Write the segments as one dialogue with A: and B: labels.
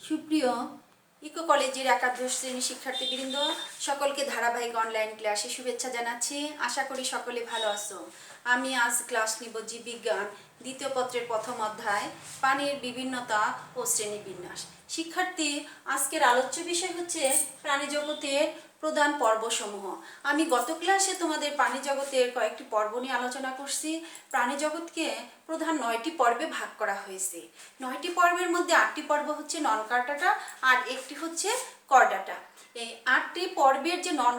A: সুপ্রিয় ইকো কলেজের একাদশ শ্রেণীর শিক্ষার্থীবৃন্দ, সকলকে ধারাবাহিক অনলাইন ক্লাসে শুভেচ্ছা জানাচ্ছি। আশা করি সকলে ভালো আছো। আমি আজ ক্লাস নিব জীববিজ্ঞান দ্বিতীয় পত্রের প্রথম অধ্যায় পানির বিভিন্নতা ও শ্রেণীবিন্যাস। শিক্ষার্থী, আজকের আলোচ্য বিষয় হচ্ছে প্রাণী জগতের প্রধান পর্বসমূহ। আমি গত ক্লাসে তোমাদের প্রাণী জগতের কয়েকটি পর্ব নিয়ে আলোচনা করছি। প্রাণী জগৎকে প্রধান 9টি পর্বে ভাগ করা হয়েছে। 9টি পর্বের মধ্যে 8টি পর্ব হচ্ছে নন কর্ডাটা আর একটি হচ্ছে কর্ডাটা। এই 8টি পর্বের যে নন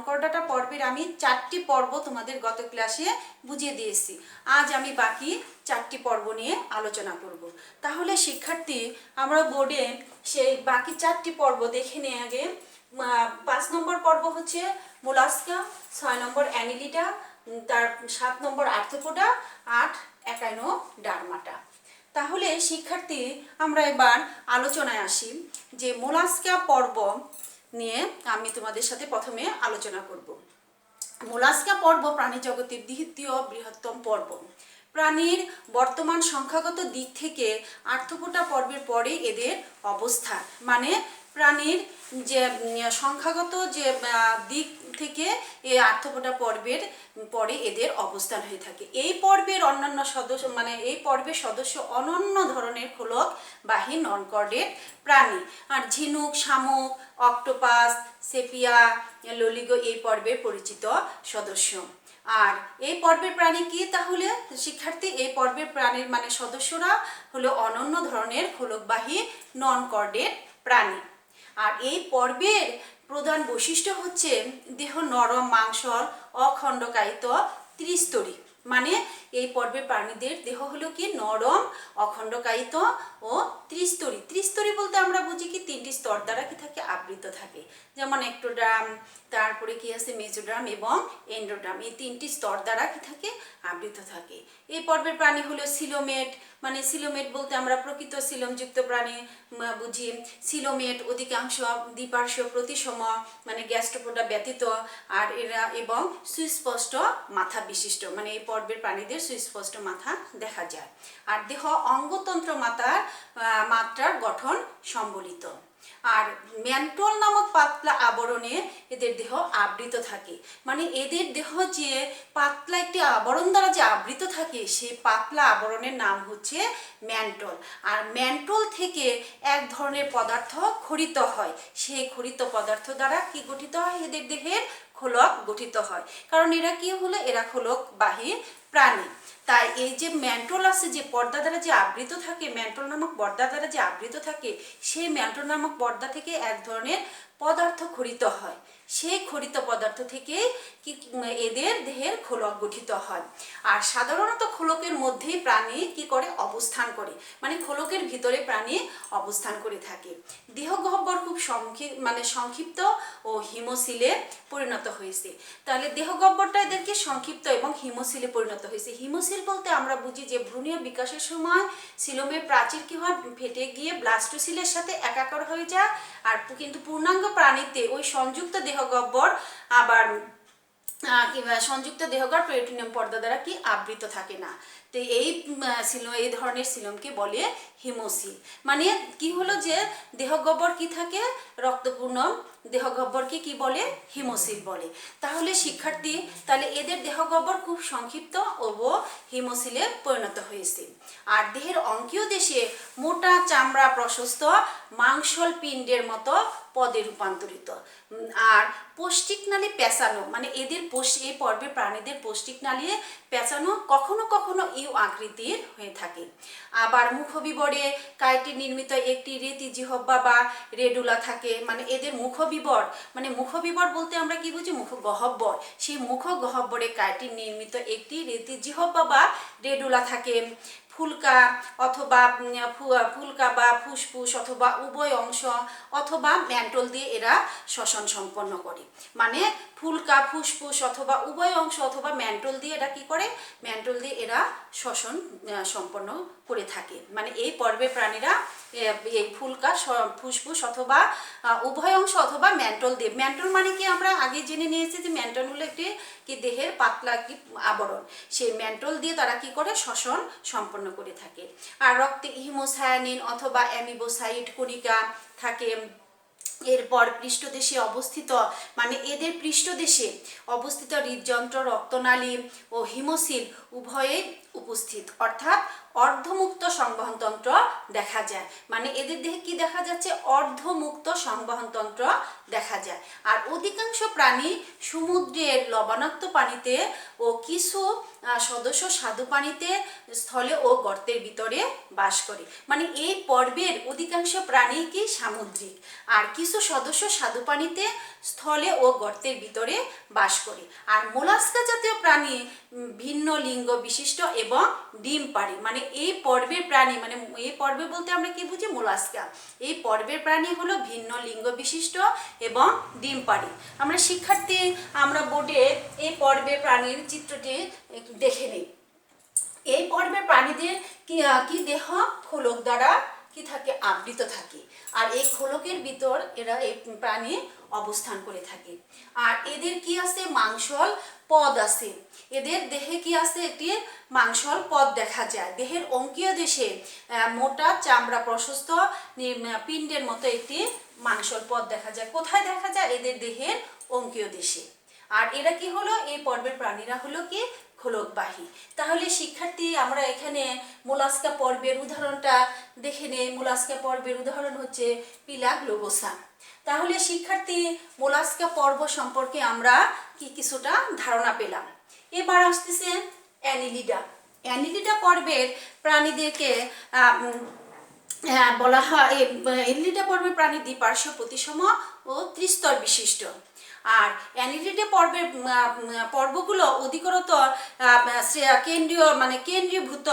A: কর্ডাটা পর্বের আমি 4টি পর্ব তোমাদের গত ক্লাসে বুঝিয়ে দিয়েছি। আজ আমি বাকি 4টি পর্ব নিয়ে আলোচনা করব। তাহলে শিক্ষার্থী, আমরা বোর্ডে সেই বাকি 4টি পর্ব দেখে নিয়ে আগে। 5 নম্বর পর্ব হচ্ছে মোলাস্কা, 6 নম্বর অ্যানিলিডা, তার 7 নম্বর আর্থ্রোপোডা, 8 একাইনোডার্মাটা। তাহলে শিক্ষার্থী, আমরা এবার আলোচনায় আসি যে মোলাস্কা পর্ব নিয়ে আমি তোমাদের সাথে প্রথমে আলোচনা করব। মোলাস্কা পর্ব প্রাণী জগতের দ্বিতীয় বৃহত্তম পর্ব। প্রাণীর বর্তমান সংখ্যাগত দিক থেকে আর্থ্রোপোডা পর্বের পরে এদের অবস্থান, মানে প্রাণীর যে সংখ্যাগত যে দিক থেকে এই আর্থ্রোপোডা পর্বের পরে এদের অবস্থান হয়ে থাকে। এই পর্বের অন্যান্য সদস্য, মানে এই পর্বের সদস্য অনন্য ধরনের খোলকবাহী ননকর্ডের প্রাণী। আর ঝিনুক, শামুক, অক্টোপাস, সেপিয়া, ললিগো এই পর্বের পরিচিত সদস্য। আর এই পর্বের প্রাণী কি তাহলে শিক্ষার্থী? এই পর্বের প্রাণীর মানে সদস্যরা হলো অনন্য ধরনের খোলকবাহী ননকর্ডের প্রাণী। আর এই পর্বের প্রধান বৈশিষ্ট্য হচ্ছে দেহ নরম, মাংসল, অখণ্ডকায়িত, ত্রিস্তরী। মানে এই পর্বের প্রাণীদের দেহ হলো কি নরম, অখণ্ডকায়িত ও ত্রিস্তরী। ত্রিস্তরী বলতে আমরা বুঝি কি 3টি স্তর দ্বারা কি থাকে আবৃত থাকে, যেমন একটোডার্ম, তারপরে কি আছে মেসোডার্ম এবং এন্ডোডার্ম। এই 3টি স্তর দ্বারা কি থাকে আবৃত থাকে। এই পর্বের প্রাণী হলো সিলোমেট, মানে সিলোমেট বলতে আমরা প্রকৃত সিলোমযুক্ত প্রাণী বুঝি। সিলোমেট অধিকাংশ দ্বিপার্শ্ব প্রতিসম, মানে গ্যাস্ট্রোপোডা ব্যতীত। আর এরা এবং সুস্পষ্ট মাথা বিশিষ্ট, মানে এই পর্বের প্রাণীদের সুস্পষ্ট মাথা দেখা যায়। আর দেহ অঙ্গতন্ত্র মাত্রার গঠন সম্বলিত। আর ম্যান্টল নামক পাতলা আবরণে এদের দেহ আবৃত থাকে, মানে এদের দেহ যে পাতলা একটি আবরণ দ্বারা যে আবৃত থাকে সেই পাতলা আবরণের নাম হচ্ছে ম্যান্টল। আর ম্যান্টল থেকে এক ধরনের পদার্থ খরিত হয়, সেই খরিত পদার্থ দ্বারা কি গঠিত হয়? এদের দেহের খোলক গঠিত হয়, কারণ এরা কি হলো, এরা খোলকবাহী প্রাণী। তাই এই যে ম্যান্টল আছে, যে পর্দা দ্বারা যে আবৃত থাকে, ম্যান্টল নামক পর্দা দ্বারা যে আবৃত থাকে, সেই ম্যান্টল নামক পর্দা থেকে এক ধরনের পদার্থ খরিত হয়। সেই খরিত পদার্থ থেকে কি এদের দেহের খোলক গঠিত হয়। আর সাধারণত খোলকের মধ্যেই প্রাণী কি করে অবস্থান করে, মানে খোলকের ভিতরে প্রাণী অবস্থান করে থাকে। দেহগহ্বর খুব সংক্ষিপ্ত ও হিমশিলে পরিণত হয়েছে। তাহলে দেহগহ্বরটা এদেরকে সংক্ষিপ্ত এবং হিমশিলে পরিণত হয়েছে। হিমশিল বলতে আমরা বুঝি যে ভ্রূণীয় বিকাশের সময় সিলোমের প্রাচীর কি হয়, ফেটে গিয়ে ব্লাস্টোসিলের সাথে একাকার হয়ে যায়। আর কিন্তু পূর্ণাঙ্গ প্রাণীতে ওই সংযুক্ত দেহগহ্বর আবার সংযুক্ত দেহগহ্বর পেরিটোনিয়াম পর্দা দ্বারা কি আবৃত থাকে না। তো এই ধরনের সিলোমকে বলে হিমোসিল। মানে কি হলো যে দেহগহ্বর কি থাকে, রক্তপূর্ণ দেহগহ্বরকে কি বলে? হিমোসিল বলে। তাহলে শিক্ষার্থী, তাহলে এদের দেহগহ্বর খুব সংক্ষিপ্ত ও হিমোসিলে পরিণত হয়েছে। আর দেহের অঙ্কীয় দেশে মোটা চামড়া প্রশস্ত মাংসল পিণ্ডের মতো পদে রূপান্তরিত। আর পৌষ্টিকনালী পেঁচানো, মানে এদের এই পর্বের প্রাণীদের পৌষ্টিকনালী পেঁচানো কখনো কখনো ইউ আকৃতির হয়ে থাকে। আবার মুখবিবরে কাইটিন নির্মিত একটি রেতি জিহ্বা বা রেডুলা থাকে, মানে এদের মুখবিবর, মানে মুখবিবর বলতে আমরা কি বুঝি? মুখগহ্বর। সেই মুখগহ্বরে কাইটিন নির্মিত একটি রেতি জিহ্বা বা রেডুলা থাকে। ফুলকা বা ফুসফুস অথবা উভয় অংশ অথবা ম্যান্টল দিয়ে এরা শ্বসন সম্পন্ন করে। মানে ফুলকা, ফুসফুস অথবা উভয় অংশ অথবা ম্যান্টল দিয়ে এরা কি করে? ম্যান্টল দিয়ে এরা শ্বসন সম্পন্ন করে থাকে। মানে এই পর্বের প্রাণীরা এই ফুলকা ফুসফুস অথবা উভয় অংশ অথবা ম্যান্টল দিয়ে। ম্যান্টল মানে কি আমরা আগে জেনে নিয়েছি যে ম্যান্টল হলো একটি কি দেহের পাতলা একটি আবরণ। সেই ম্যান্টল দিয়ে তারা কি করে শ্বসন সম্পন্ন করে থাকে। আর রক্তে হিমোসায়ানিন অথবা অ্যামিবোসাইট কণিকা থাকে। এরপর পৃষ্ঠদেশে অবস্থিত মানে এদের পৃষ্ঠদেশে অবস্থিত হৃদযন্ত্র, রক্তনালী ও হিমোসিল উভয়েই উপস্থিত, অর্থাৎ অর্ধমুক্ত সংবহনতন্ত্র দেখা যায়। মানে এদের দেহে কি দেখা যাচ্ছে? অর্ধমুক্ত সংবহনতন্ত্র দেখা যায়। আর অধিকাংশ প্রাণী সমুদ্রের লবণাক্ত পানিতে ও কিছু সদস্য স্বাদু পানিতে, স্থলে ও গর্তের ভিতরে বাস করে। মানে এই পর্বের অধিকাংশ প্রাণী কি সামুদ্রিক, আর কিছু সদস্য স্বাদু পানিতে, স্থলে ও গর্তের ভিতরে বাস করে। আর মোলাস্কা জাতীয় প্রাণী ভিন্ন লিঙ্গ বিশিষ্ট এবং ডিম পাড়ে। মানে এই পর্বের প্রাণী, মানে এই পর্বে বলতে আমরা কি বুঝি? মোলাস্কা। এই পর্বের প্রাণী হলো ভিন্ন লিঙ্গ বিশিষ্ট এবং ডিম পাড়ে। আমরা শিক্ষার্থী আমরা বোর্ডে এই পর্বের প্রাণীর চিত্রটি দেখে নিই। এই পর্বের প্রাণীদের কি দেহ খোলক দ্বারা কি থাকে? আবৃত থাকে। আর এই খোলকের ভিতর এরা এই প্রাণী অবস্থান করে থাকে। আর এদের কি আছে? মাংসল পদ আছে। এদের দেহে কি আছে? একটি মাংসল পদ দেখা যায়। দেহের অঙ্কীয় দেশে মোটা চামড়া প্রশস্ত পিণ্ডের মতো একটি মাংসল পদ দেখা যায়। কোথায় দেখা যায়? এদের দেহের অঙ্কীয় দেশে। আর এরা কি হলো? এই পর্বের প্রাণীরা হলো কি? খোলকবাহী। তাহলে শিক্ষার্থী আমরা এখানে মোলাস্কা পর্বের উদাহরণটা দেখে নেই। মোলাস্কা পর্বের উদাহরণ হচ্ছে পিলা গ্লোবোসা। তাহলে শিক্ষার্থী মোলাস্কা পর্ব সম্পর্কে আমরা কি কিছুটা ধারণা পেলাম। এবার আসতেছে অ্যানিলিডা। অ্যানিলিডা পর্বের প্রাণীদেরকে বলা হয়, অ্যানিলিডা পর্বের প্রাণী দ্বিপার্শ্ব প্রতিসম ও ত্রিস্তর বিশিষ্ট। আর অ্যানিলিডা পর্বের পর্বগুলো অধিকতর কেন্দ্রীয় মানে কেন্দ্রীভূত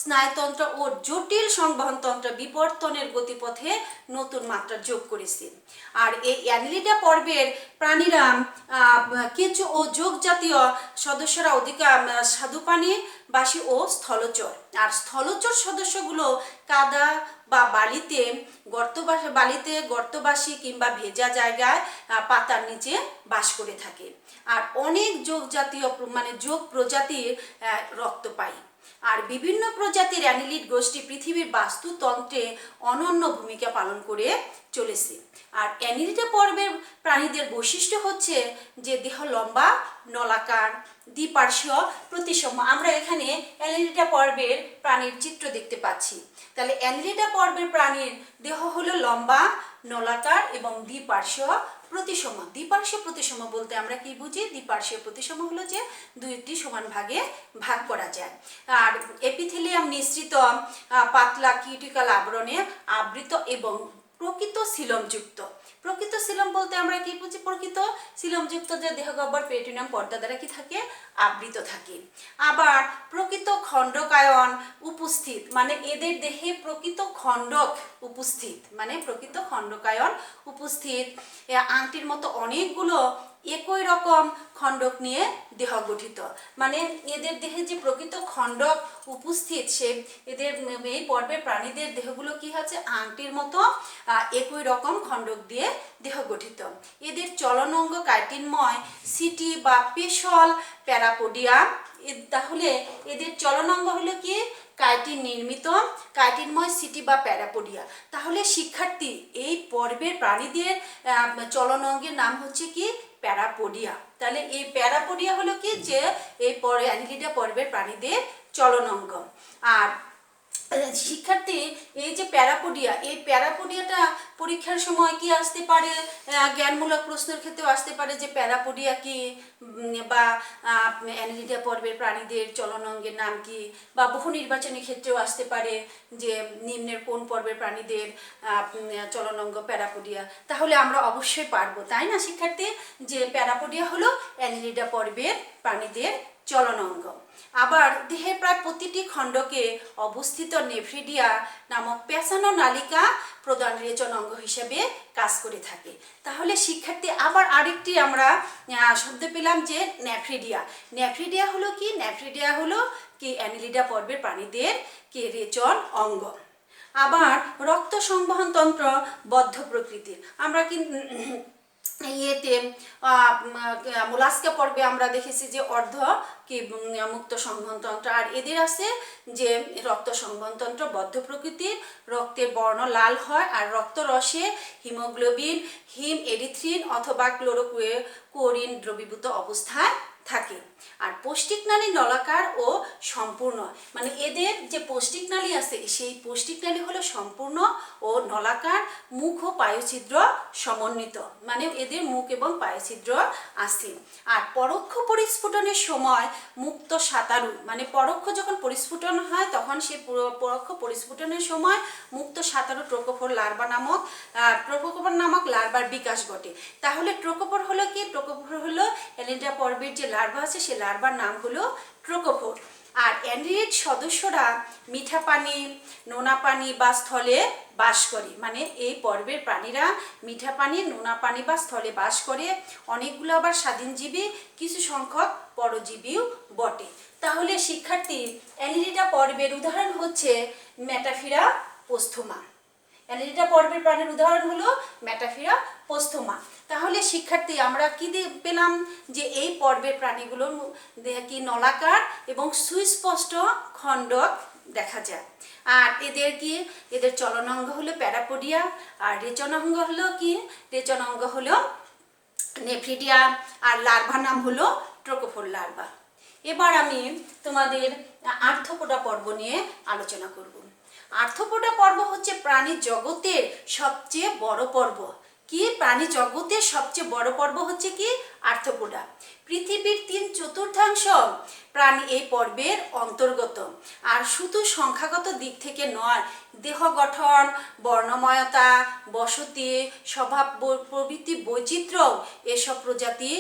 A: স্নায়ুতন্ত্র ও জটিল সংবহনতন্ত্র বিবর্তনের গতিপথে নতুন মাত্রা যোগ করেছে। আর এই অ্যানিলিডা পর্বের প্রাণীরা কেঁচো ও যোগ জাতীয় সদস্যরা স্বাদুপানি বাসী ও স্থলচর। আর স্থলচর সদস্যগুলো কাদা বা বালিতে গর্তবাসী কিংবা ভেজা জায়গায় পাতার নিচে বাস করে থাকে। আর অনেক যোগ জাতীয় মানে যোগ প্রজাতির রক্তপায়ী। আর বিভিন্ন প্রজাতির অ্যানিলিড গোষ্ঠী পৃথিবীর বাস্তুতন্ত্রে অনন্য ভূমিকা পালন করে চলেছে। আর অ্যানিলিডা পর্বের প্রাণীদের বৈশিষ্ট্য হচ্ছে যে দেহ লম্বা, নলাকার, দ্বিপার্শ্বীয়, প্রতিসম। আমরা এখানে অ্যানিলিডা পর্বের প্রাণীর চিত্র দেখতে পাচ্ছি। তাহলে অ্যানিলিডা পর্বের প্রাণীর দেহ হলো লম্বা, নলাকার এবং দ্বিপার্শ্বীয়, প্রতিসম। দ্বিপার্শ্বীয় প্রতিসম বলতে আমরা কি বুঝি? দ্বিপার্শ্বীয় প্রতিসম হলো যে দুইটি সমান ভাগে ভাগ করা যায়। আর এপিথেলিয়াম নিঃসৃত পাতলা কিউটিক্যাল আবরণে আবৃত এবং প্রকৃত সিলমযুক্ত। প্রকৃত সিলম বলতে আমরা কি বুঝি? প্রকৃত সিলমযুক্ত যে দেহগহ্বর পেরিটোনিয়াম পর্দা দ্বারা কি থাকে? আবৃত থাকে। আবার প্রকৃত খণ্ডকায়ন উপস্থিত, মানে এদের দেহে প্রকৃত খণ্ডক উপস্থিত, মানে প্রকৃত খণ্ডকায়ন উপস্থিত। আংটির মতো অনেকগুলো একই রকম খণ্ডক নিয়ে দেহ গঠিত। মানে এদের দেহে যে প্রকৃত খণ্ডক উপস্থিত, সে এদের এই পর্বের প্রাণীদের দেহগুলো কি আছে? আংটির মতো একই রকম খণ্ডক দিয়ে দেহ গঠিত। এদের চলনাঙ্গ কাইটিনময় সিটি বা পেশল প্যারাপোডিয়া। তাহলে এদের চলনাঙ্গ হলো কি? কাইটিন নির্মিত কাইটিনময় সিটি বা প্যারাপোডিয়া। তাহলে শিক্ষার্থী এই পর্বের প্রাণীদের চলনাঙ্গের নাম হচ্ছে কি? প্যারাপোডিয়া। তাহলে এই প্যারাপোডিয়া হলো কি? যে এই অ্যানিলিডা পর্বের প্রাণীদের চলনাঙ্গ। আর শিক্ষার্থী এই যে প্যারাপোডিয়া, এই প্যারাপোডিয়াটা পরীক্ষার সময় কি আসতে পারে? জ্ঞানমূলক প্রশ্নের ক্ষেত্রেও আসতে পারে যে প্যারাপোডিয়া কি, বা অ্যানিলিডা পর্বের প্রাণীদের চলনাঙ্গের নাম কি, বা বহু নির্বাচনী ক্ষেত্রেও আসতে পারে যে নিম্নের কোন পর্বের প্রাণীদের চলনাঙ্গ প্যারাপোডিয়া। তাহলে আমরা অবশ্যই পারবো, তাই না শিক্ষার্থী? যে প্যারাপোডিয়া হলো অ্যানিলিডা পর্বের প্রাণীদের চলনাঙ্গ। আবার দেহের প্রায় প্রতিটি খণ্ডকে অবস্থিত নেফ্রিডিয়া নামক পেঁচানো নালিকা প্রধান রেচনাঙ্গ হিসেবে কাজ করে থাকে। তাহলে শিক্ষার্থী আবার আরেকটি আমরা শব্দ পেলাম যে নেফ্রিডিয়া। নেফ্রিডিয়া হলো কি? নেফ্রিডিয়া হলো কি অ্যানিলিডা পর্বের প্রাণীদের রেচন অঙ্গ। আবার রক্ত সংবহন তন্ত্র বদ্ধ প্রকৃতির। আমরা কিন্তু ইয়েতে মোলাস্কা পর্বে আমরা দেখেছি যে অর্ধ কি মুক্ত সংবহনতন্ত্র, আর এদের আছে যে রক্ত সংবহনতন্ত্র বদ্ধ প্রকৃতির, রক্তের বর্ণ লাল হয় আর রক্ত রসে হিমোগ্লোবিন, হিম এরিথ্রিন অথবা ক্লোরোকুইন দ্রবীভূত অবস্থায় থাকে। আর পৌষ্টিক নালী নলাকার ও সম্পূর্ণ, মানে এদের যে পৌষ্টিক নালী আছে সেই পৌষ্টিক নালী হলো সম্পূর্ণ ও নলাকার, মুখ ও পায়ুছিদ্র সমন্বিত, মানে এদের মুখ এবং পায়ুছিদ্র আছে। আর পরোক্ষ পরিস্ফুটনের সময় মুক্ত সাঁতারু, মানে পরোক্ষ যখন পরিস্ফুটন হয় তখন সেই পরোক্ষ পরিস্ফুটনের সময় মুক্ত সাঁতারু ট্রোকোফোর নামক লার্ভার বিকাশ ঘটে। তাহলে ট্রোকোফোর হলো কি? ট্রোকোফোর হলো অ্যানেলিডা পর্বের যে লার্ভা আছে সেই লার্ভার নাম হলো ট্রোকোফোর। আর অ্যানেলিড সদস্যরা মিঠা পানি, নোনা পানি বা স্থলে বাস করে, মানে এই পর্বের প্রাণীরা মিঠা পানি, নোনা পানি বা স্থলে বাস করে। অনেকগুলো আবার স্বাধীনজীবী, কিছু সংখ্যক পরজীবীও বটে। তাহলে শিক্ষার্থী, অ্যানেলিডা পর্বের উদাহরণ হচ্ছে মেটাফিরা পোস্থোমা। অ্যানেলিডা পর্বের প্রাণীর উদাহরণ হলো মেটাফিরা পোস্থোমা। তাহলে শিক্ষার্থী, আমরা কি পেলাম? যে এই পর্বের প্রাণীগুলো কি নলাকার এবং সুস্পষ্ট খণ্ডক দেখা যায়। আর এদের চলনাঙ্গ হলো প্যারাপোডিয়া, আর রেচনাঙ্গ হলো কি? রেচনাঙ্গ হলো নেফ্রিডিয়া, আর লার্ভার নাম হলো ট্রোকোফোর লার্ভা। এবার আমি তোমাদের আর্থ্রোপোডা পর্ব নিয়ে আলোচনা করব। আর্থ্রোপোডা পর্ব হচ্ছে প্রাণী জগতের সবচেয়ে বড় পর্ব। কি? প্রাণী জগতের সবচেয়ে বড় পর্ব হচ্ছে কি? আর্থ্রোপোডা। পৃথিবীর 3/4 প্রাণী এই পর্বের অন্তর্গত। আর শুধু সংখ্যাগত দিক থেকে নয়, দেহ গঠন, বর্ণময়তা, বসতি, স্বভাব প্রভৃতি বৈচিত্র্য এসব প্রজাতি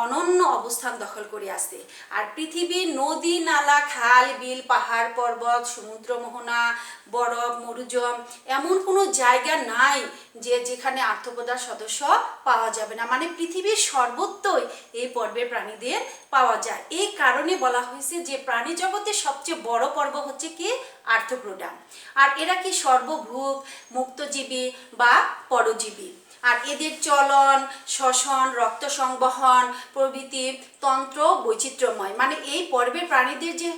A: অনন্য অবস্থান দখল করে আছে। আর পৃথিবীর নদী, নালা, খাল, বিল, পাহাড়, পর্বত, সমুদ্র মোহনা, বরফ, মরুজম এমন কোনো জায়গা নাই যেখানে আর্থ্রোপোডার সদস্য পাওয়া যাবে না। মানে পৃথিবীর সর্বত্রই এই পর্বের প্রাণীদের পাওয়া যায়। এই কারণে বলা হয়েছে যে প্রাণী জগতের সবচেয়ে বড় পর্ব হচ্ছে কি? আর্থ্রোপোডা। আর এরা কি সর্বভূক, মুক্তজীবী বা পরজীবী। আর এদের চলন, শ্বসন, রক্ত সংবহন প্রভৃতি তন্ত্র বৈচিত্র্যময়। মানে এই পর্বের প্রাণীদের যে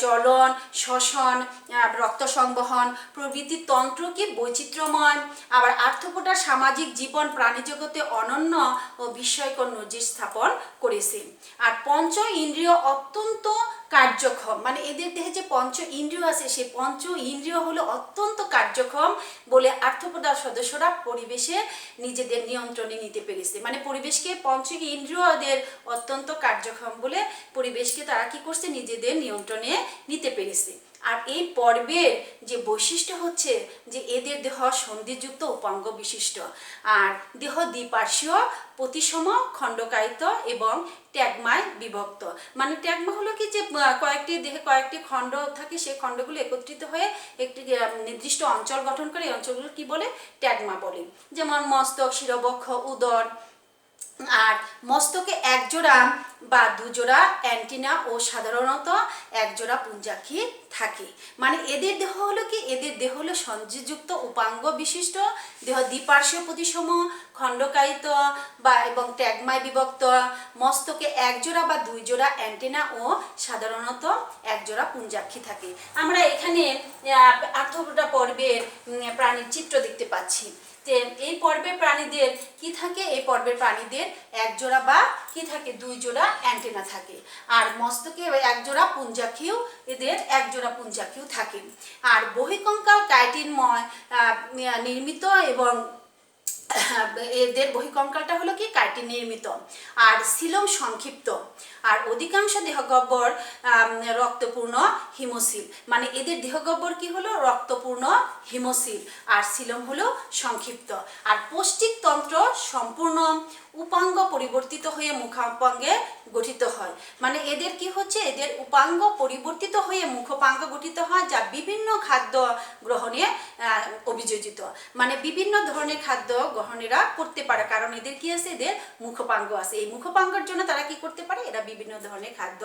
A: চলন, শ্বসন, রক্ত সংবহন প্রভৃতি তন্ত্র কি বৈচিত্র্যময়। আবার আর্থ্রোপোডার সামাজিক জীবন প্রাণী জগতে অনন্য ও বিস্ময়কর নজির স্থাপন করেছে। আর পঞ্চ ইন্দ্রিয় অত্যন্ত কার্যক্ষম, মানে এদের দেহে যে পঞ্চ ইন্দ্রিয় আছে সেই পঞ্চ ইন্দ্রিয় হলো অত্যন্ত কার্যক্ষম বলে আর্থ্রোপোডার সদস্যরা পরিবেশে নিজেদের নিয়ন্ত্রণে নিতে পেরেছে। মানে পরিবেশকে পঞ্চ ইন্দ্রিয়দের অত্যন্ত কার্যক্ষম বলে পরিবেশকে তারা কি করছে? নিজেদের নিয়ন্ত্রণে নিতে পেরেছে। আর এই পর্বের যে বৈশিষ্ট্য হচ্ছে যে এদের দেহ সন্ধিযুক্ত উপাঙ্গ বিশিষ্ট, আর দেহ দ্বিপার্শ্বীয়, প্রতিসম, খণ্ডকায়িত এবং ট্যাগমায় বিভক্ত। মানে ট্যাগমা হলো কি? যে কয়েকটি দেহে কয়েকটি খণ্ড থাকে, সেই খণ্ডগুলো একত্রিত হয়ে একটি নির্দিষ্ট অঞ্চল গঠন করে। এই অঞ্চলগুলো কি বলে? ট্যাগমা বলে। যেমন মস্তক, শিরবক্ষ, উদর। আর মস্তকে একজোড়া বা দুজোড়া অ্যান্টিনা ও সাধারণত একজোড়া পুঞ্জাক্ষী থাকে। মানে এদের দেহ হলো কি? এদের দেহ হলো সন্ধিযুক্ত উপাঙ্গ বিশিষ্ট, দেহ দ্বিপার্শ্বীয়, প্রতিসম, খণ্ডকায়িত বা এবং ট্যাগমায় বিভক্ত। মস্তকে একজোড়া বা দুইজোড়া অ্যান্টেনা ও সাধারণত একজোড়া পুঞ্জাক্ষী থাকে। আমরা এখানে আর্থ্রোপোডা পর্বের প্রাণীর চিত্র দেখতে পাচ্ছি। এই পর্বের প্রাণীদের কি থাকে? এই পর্বের প্রাণীদের একজোড়া বা কি থাকে? দুইজোড়া অ্যান্টেনা থাকে। আর মস্তকে একজোড়া পুঞ্জাক্ষীও, এদের একজোড়া পুঞ্জাক্ষীও থাকে। আর বহিঃকঙ্কাল কাইটিনময় নির্মিত এবং এদের বহিঃকঙ্কালটা হলো কি? কাইটিন নির্মিত। আর সিলোম সংক্ষিপ্ত। আর অধিকাংশ দেহগহ্বর রক্তপূর্ণ হিমোসিল। মানে এদের দেহগহ্বর কি হলো? রক্তপূর্ণ হিমোসিল। আর সিলোম হলো সংক্ষিপ্ত। আর পৌষ্টিক তন্ত্র সম্পূর্ণ, উপাঙ্গ পরিবর্তিত হয়ে মুখাঙ্গে গঠিত হয়। মানে এদের কি হচ্ছে? এদের উপাঙ্গ পরিবর্তিত হয়ে মুখোপাঙ্গ গঠিত হয়, যা বিভিন্ন খাদ্য গ্রহণে অভিযোজিত। মানে বিভিন্ন ধরনের খাদ্য গ্রহণ এরা করতে পারে, কারণ এদের কি আছে, এদের মুখপাঙ্গ আছে। এই মুখপাঙ্গের জন্য তারা কি করতে পারে, এরা বিভিন্ন ধরনের খাদ্য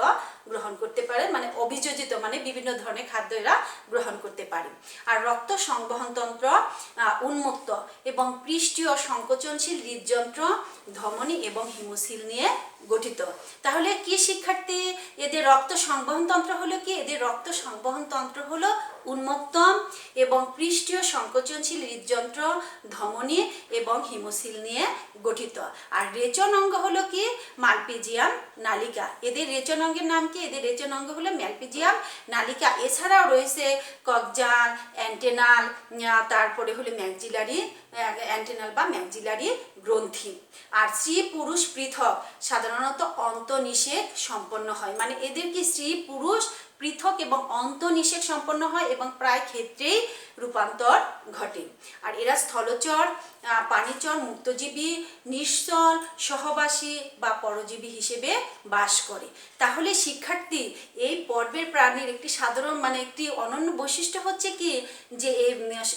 A: গ্রহণ করতে পারে, মানে অভিযোজিত মানে বিভিন্ন ধরনের খাদ্য এরা গ্রহণ করতে পারে। আর রক্ত সংবহন তন্ত্র উন্মুক্ত এবং পৃষ্ঠীয় সংকোচনশীল হৃদযন্ত্র, ধমনী এবং হিমোসিল নিয়ে গঠিত। তাহলে কি শিক্ষার্থী, এদের রক্ত সংবহন তন্ত্র হলো কি, এদের রক্ত সংবহন তন্ত্র হলো উন্মুক্ত এবং পৃষ্ঠীয় সংকোচনশীল হৃদযন্ত্র, ধমনী এবং হিমোসিল নিয়ে গঠিত। আর রেচন অঙ্গ হলো কি, মালপিজিয়াম নালিকা। এদের রেচন অঙ্গের নাম কি, এদের রেচন অঙ্গ হলো মালপিজিয়াম নালিকা। এছাড়াও রয়েছে কক্সাল, অ্যান্টেনাল, তারপরে হলো ম্যাক্সিলারি, অ্যান্টেনাল বা ম্যাক্সিলারি গ্রন্থি। আর স্ত্রী পুরুষ পৃথক সাধারণত অন্তনিষেক সম্পন্ন হয়, মানে এদের কি স্ত্রী পুরুষ পৃথক এবং অন্তনিষেক সম্পন্ন হয় এবং প্রায় ক্ষেত্রেই রূপান্তর ঘটে। আর এরা স্থলচর, পানিচর, মুক্তজীবী, নিশ্চল, সহবাসী বা পরজীবী হিসেবে বাস করে। তাহলে শিক্ষার্থী, এই পর্বের প্রাণীর একটি সাধারণ মানে একটি অনন্য বৈশিষ্ট্য হচ্ছে কি, যে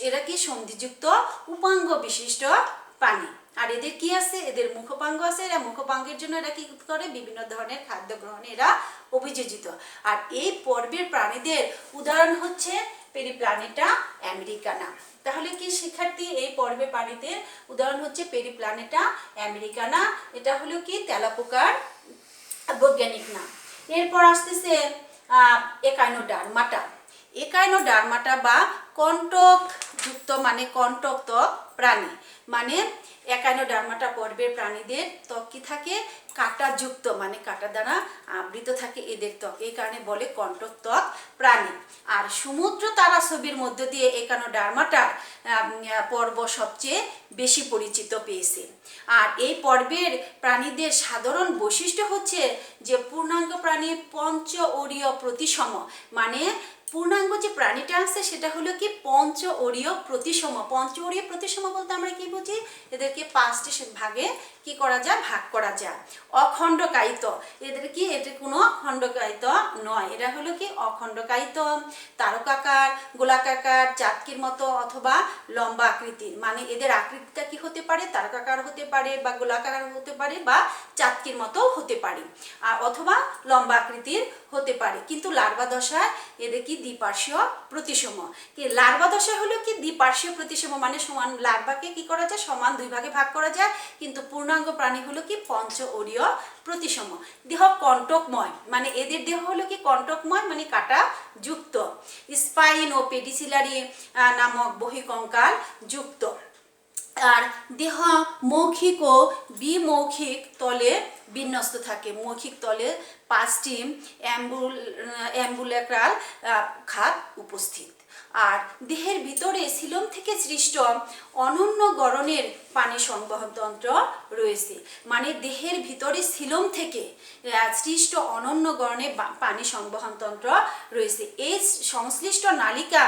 A: এরা কি সন্ধিযুক্ত উপাঙ্গ বিশিষ্ট প্রাণী। আর এদের কি আছে, এদের মুখপাঙ্গ আছে। এরা মুখপাঙ্গের জন্য এরা কি করে, বিভিন্ন ধরনের খাদ্য গ্রহণে এরা অভিযোজিত। আর এই পর্বের প্রাণীদের উদাহরণ হচ্ছে পেরিপ্ল্যানেটা আমেরিকানা। তাহলে কি শিক্ষার্থী, এই পর্বের প্রাণীদের উদাহরণ হচ্ছে পেরিপ্ল্যানেটা আমেরিকানা। এটা হলো কি তেলাপোকার বৈজ্ঞানিক নাম। এরপর আসতেছে একাইনোডার্মাটা। একাইনোডার্মাটা বা কণ্টক যুক্ত মানে কণ্টক ত্বক প্রাণী। মানে একাইনোডার্মাটা পর্বের প্রাণীদের ত্বক কি থাকে, কাঁটাযুক্ত মানে কাঁটা দ্বারা আবৃত থাকে এদের ত্বক, এই কারণে বলে কণ্টক ত্বক প্রাণী। আর সমুদ্র তারা ছবির মধ্য দিয়ে একাইনোডার্মাটার পর্ব সবচেয়ে বেশি পরিচিত পেয়েছে। আর এই পর্বের প্রাণীদের সাধারণ বৈশিষ্ট্য হচ্ছে যে পূর্ণাঙ্গ প্রাণী পঞ্চ ওরীয় প্রতিসম, মানে পূর্ণাঙ্গ যে প্রাণীটা আছে সেটা হলো কি পঞ্চ ওরীয় প্রতিসম। পঞ্চ ওরীয় প্রতিসম বলতে আমরা কি বুঝি, এদেরকে 5টি ভাগে কি করা যায়, ভাগ করা যায়। অখণ্ডকায়িত, এদের কি এটা কোনো খণ্ডকায়িত নয়, এরা হলো কি অখণ্ডকায়িত, তারকাকার, গোলাকার, চাটকির মতো অথবা লম্বা আকৃতির। মানে এদের আকৃতিটা কি হতে পারে, তারকাকার হতে পারে বা গোলাকার হতে পারে বা চাটকির মতো হতে পারে, অথবা লম্বা আকৃতির হতে পারে। কিন্তু লার্ভা দশায় এদের কি দ্বিপার্শ্বীয় প্রতিসম। কি লার্ভা দশা হলো কি দ্বিপার্শ্বীয় প্রতিসম, মানে সমান লার্ভাকে কি করা যায়, সমান 2 ভাগে ভাগ করা যায়। কিন্তু পূর্ণাঙ্গ প্রাণী হলো কি পঞ্চ ওরীয় প্রতিসম। দেহ কণ্টকময়, মানে এদের দেহ হলো কি কণ্টকময় মানে কাটা যুক্ত। স্পাইন ও পেডিসিলারি নামক বহিকঙ্কাল যুক্ত। আর দেহ মৌখিক ও বিমৌখিক তলে বিন্যস্ত থাকে। মৌখিক তলে 5টি অ্যাম্বুলেক্রাল খাত উপস্থিত। আর দেহের ভিতরে সিলোম থেকে সৃষ্ট অনন্য গড়নের পানি সংবহন তন্ত্র রয়েছে, মানে দেহের ভিতরে সিলোম থেকে সৃষ্ট অনন্য গড়নের পানি সংবহন তন্ত্র রয়েছে। এই সংশ্লিষ্ট নালিকা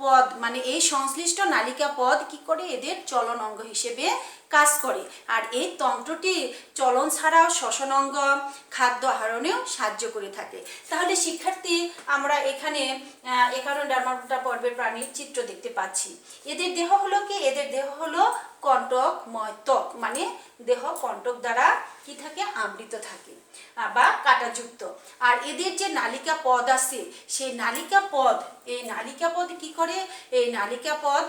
A: পদ মানে এই সংশ্লিষ্ট নালিকা পদ কি করে, এদের চলন অঙ্গ হিসেবে কাজ করে। আর এই তন্ত্রটি চলন ছাড়াও শ্বসন অঙ্গ, খাদ্য আহরণেও সাহায্য করে থাকে। তাহলে শিক্ষার্থী, আমরা এখানে একাইনোডার্মাটা পর্বের প্রাণীর চিত্র দেখতে পাচ্ছি। এদের দেহ হলো কি, এদের দেহ হলো কণ্টকময় ত্বক, মানে দেহ কণ্টক দ্বারা কি থাকে, আবৃত থাকে বা কাঁটাযুক্ত। আর এদের যে নালিকা পদ আছে, সেই নালিকা পদ, এই নালিকা পদ কি করে, এই নালিকা পদ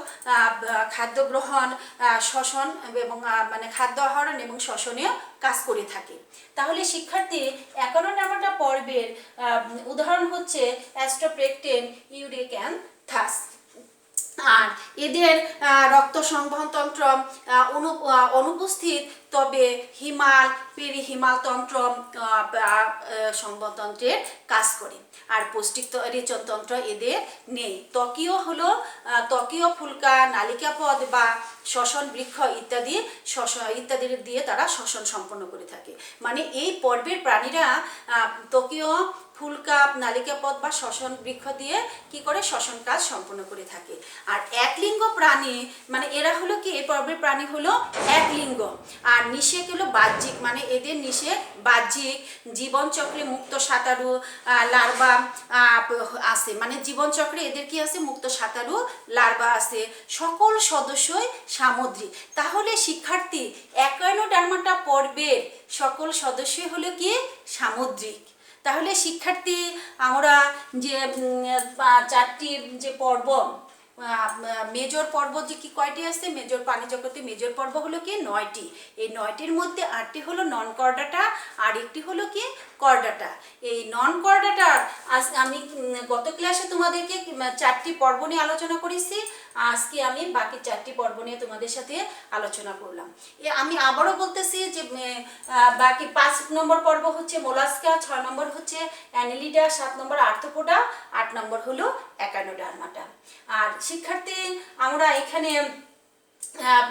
A: খাদ্য গ্রহণ, শ্বসন এবং মানে খাদ্য আহরণ এবং শ্বসনেও কাজ করে থাকে। তাহলে শিক্ষার্থী, একাইনোডার্মাটা পর্বের উদাহরণ হচ্ছে অ্যাস্ট্রোপ্রেকটেন, ইউরেক্যান্থাস। আর এদের রক্ত সংবহন তন্ত্র অনুপস্থিত, তবে হিমাল, পেরিহিমাল তন্ত্র সংবহনতন্ত্রের কাজ করে। আর পৌষ্টিক রেচন তন্ত্র এদের নেই। ত্বকীয় হলো ত্বকীয় ফুলকা, নালিকাপদ বা শ্বসন বৃক্ষ ইত্যাদি দিয়ে তারা শ্বসন সম্পন্ন করে থাকে। মানে এই পর্বের প্রাণীরা ত্বকীয় ফুলকা, নালিকাপদ বা শ্বসন বৃক্ষ দিয়ে কি করে, শ্বসন কাজ সম্পন্ন করে থাকে। আর একলিঙ্গ প্রাণী, মানে এরা হলো কি, এই পর্বের প্রাণী হলো একলিঙ্গ। আর নিষেক হলো বাহ্যিক, মানে এদের নিষেক বাহ্যিক জীবনচক্রে মুক্ত সাঁতারু লার্ভা আছে, মানে জীবনচক্রে এদের কি আছে, মুক্ত সাঁতারু লার্ভা আছে, সকল সদস্যই সামুদ্রিক। তাহলে শিক্ষার্থী অ্যাকাইনোডার্মাটা পর্বের সকল সদস্যই হলো কি সামুদ্রিক। তাহলে শিক্ষার্থী আমরা যে চারটি যে পর্ব, মেজর পর্ব যে কি কয়টি আছে, মেজর প্রাণী জগতে মেজর পর্ব হলো কি 9টি। এই 9টির মধ্যে 8টি হলো নন কর্ডাটা আর একটি হলো কি কর্ডাটা। এই নন কর্ডাটার আজ আমি গত ক্লাসে তোমাদেরকে 4টি পর্ব নিয়ে আলোচনা করেছি, আজকে আমি বাকি 4টি পর্ব নিয়ে তোমাদের সাথে আলোচনা করলাম। আমি আবারও বলতেছি যে বাকি 5 নম্বর পর্ব হচ্ছে মোলাস্কা, 6 নম্বর হচ্ছে অ্যানেলিডা, 7 নম্বর আর্থ্রোপোডা, 8 নম্বর হলো অ্যাকাইনোডার্মাটা। আর শিক্ষার্থী আমরা এখানে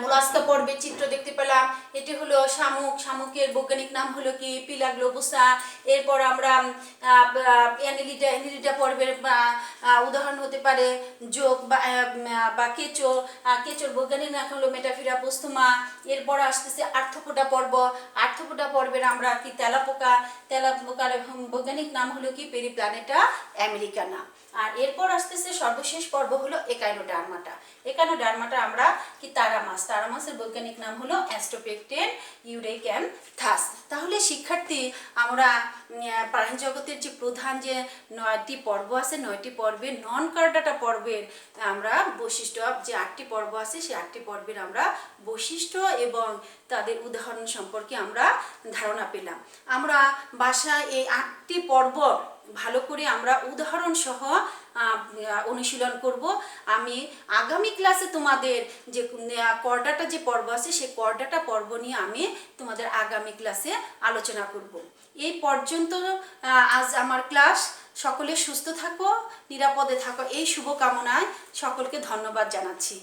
A: মোলাস্কা পর্বের চিত্র দেখতে পেলাম। এটি হলো শামুক, শামুকের বৈজ্ঞানিক নাম হলো কি পিলা গ্লোবোসা। এরপর আমরা অ্যানেলিডা পর্বের উদাহরণ হতে পারে যোগ বা কেঁচো, কেঁচোর বৈজ্ঞানিক নাম হলো মেটাফিরা পোস্তমা। এরপর আসতেছে আর্থ্রোপোডা পর্ব, আর্থ্রোপোডা পর্বের আমরা কি তেলাপোকা, তেলাপোকার বৈজ্ঞানিক নাম হলো কি পেরিপ্ল্যানেটা আমেরিকানা। আর এরপর আসতেছে সর্বশেষ পর্ব হলো একাইনোডার্মাটা। একাইনোডার্মাটা আমরা কি তারা মাছ, তারা মাছের বৈজ্ঞানিক নাম হলো অ্যাস্ট্রোপেকটেন ইউরেক্যান্থাস। তাহলে শিক্ষার্থী আমরা প্রাণী জগতের যে প্রধান যে 9টি পর্ব আছে, 9টি পর্বের নন কর্ডাটা পর্বের আমরা বৈশিষ্ট্য, যে 8টি পর্ব আছে সেই 8টি পর্বের আমরা বৈশিষ্ট্য এবং তাদের উদাহরণ সম্পর্কে আমরা ধারণা পেলাম। আমরা বাসায় এই 8টি পর্ব ভালো করে আমরা উদাহরণ সহ অনুশীলন করব। আমি আগামী ক্লাসে তোমাদের যে কর্ডাটা যে পর্ব আছে সেই কর্ডাটা পর্ব নিয়ে আমি তোমাদের আগামী ক্লাসে আলোচনা করব। এই পর্যন্ত আজ আমার ক্লাস। সকলে সুস্থ থাকো, নিরাপদে থাকো, এই শুভকামনায় সকলকে ধন্যবাদ জানাচ্ছি।